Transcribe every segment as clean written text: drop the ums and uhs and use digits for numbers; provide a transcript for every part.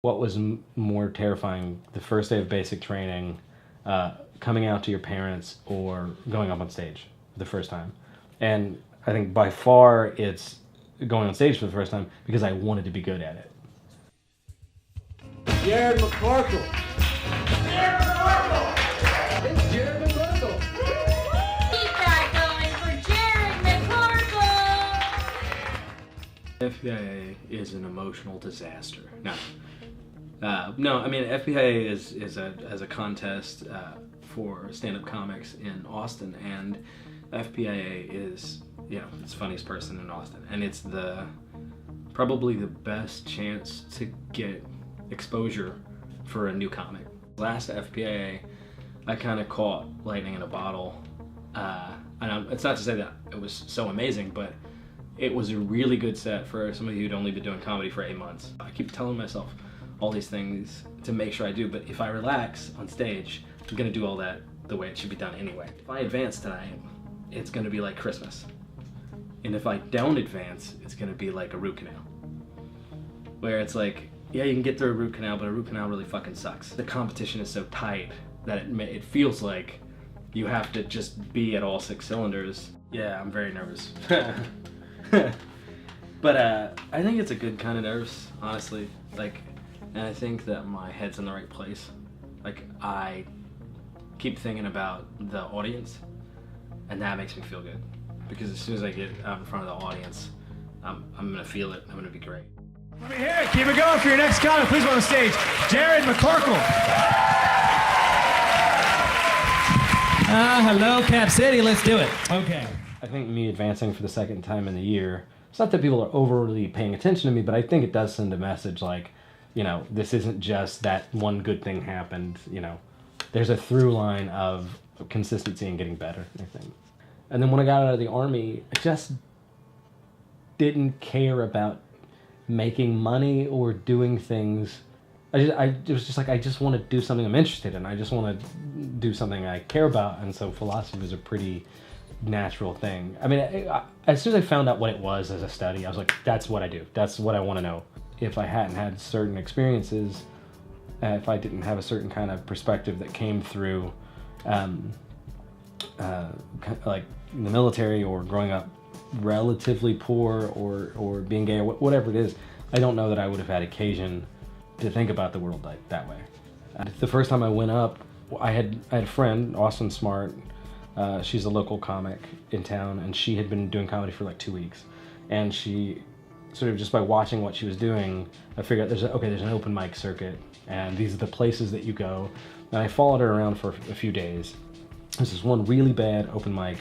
What was more terrifying, the first day of basic training, coming out to your parents, or going up on stage for the first time? And I think by far it's going on stage for the first time because I wanted to be good at it. Jered McCorkle. Jered McCorkle. It's Jered McCorkle. Keep that going for Jered McCorkle. FPIA is an emotional disaster. No, I mean FPIA is a contest for stand-up comics in Austin, and FPIA is, you know, it's the funniest person in Austin, and it's probably the best chance to get exposure for a new comic. Last FPIA, I kind of caught lightning in a bottle. It's not to say that it was so amazing, but it was a really good set for somebody who'd only been doing comedy for 8 months. I keep telling myself all these things to make sure I do, but if I relax on stage, I'm gonna do all that the way it should be done anyway. If I advance tonight, it's gonna be like Christmas. And if I don't advance, it's gonna be like a root canal. Where it's like, yeah, you can get through a root canal, but a root canal really fucking sucks. The competition is so tight that it feels like you have to just be at all 6 cylinders. Yeah, I'm very nervous. But I think it's a good kind of nerves, honestly. And I think that my head's in the right place. I keep thinking about the audience, and that makes me feel good. Because as soon as I get out in front of the audience, I'm gonna feel it. I'm gonna be great. Let me hear it. Keep it going for your next comic. Please welcome on stage, Jered McCorkle. Hello, Cap City. Let's do it. Okay. I think me advancing for the second time in the year, it's not that people are overly paying attention to me, but I think it does send a message like, you know, this isn't just that one good thing happened, you know. There's a through line of consistency and getting better, I think. And then when I got out of the Army, I just didn't care about making money or doing things. It was just like, I just want to do something I'm interested in. I just want to do something I care about, and so philosophy was a pretty natural thing. I mean, as soon as I found out what it was as a study, I was like, that's what I do. That's what I want to know. If I hadn't had certain experiences, if I didn't have a certain kind of perspective that came through like the military or growing up relatively poor or being gay or whatever it is, I don't know that I would have had occasion to think about the world like that way. The first time I went up, I had a friend, Austin Smart. She's a local comic in town, and she had been doing comedy for like 2 weeks. And she sort of, just by watching what she was doing, I figured there's an open mic circuit, and these are the places that you go. And I followed her around for a few days. This is one really bad open mic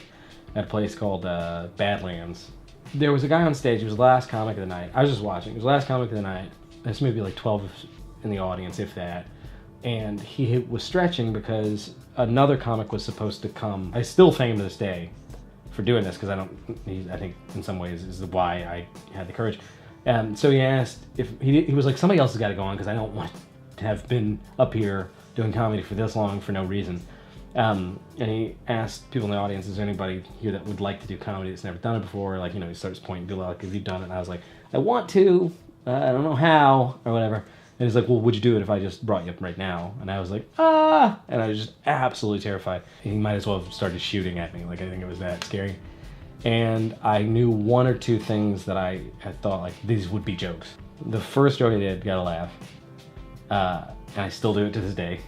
at a place called Badlands. There was a guy on stage. He was the last comic of the night. I was just watching. He was the last comic of the night. There's maybe like 12 in the audience, if that. And he was stretching because another comic was supposed to come. I still thank him to this day for doing this, because I think in some ways is why I had the courage. So he asked if he was like, somebody else has got to go on because I don't want to have been up here doing comedy for this long for no reason. And he asked people in the audience, is there anybody here that would like to do comedy that's never done it before? Like, you know, he starts pointing people out, like, have you done it? And I was like, I want to, I don't know how, or whatever. And he's like, well, would you do it if I just brought you up right now? And I was like, ah! And I was just absolutely terrified. He might as well have started shooting at me. Like, I think it was that scary. And I knew 1 or 2 things that I had thought, like, these would be jokes. The first joke I did got a laugh. And I still do it to this day.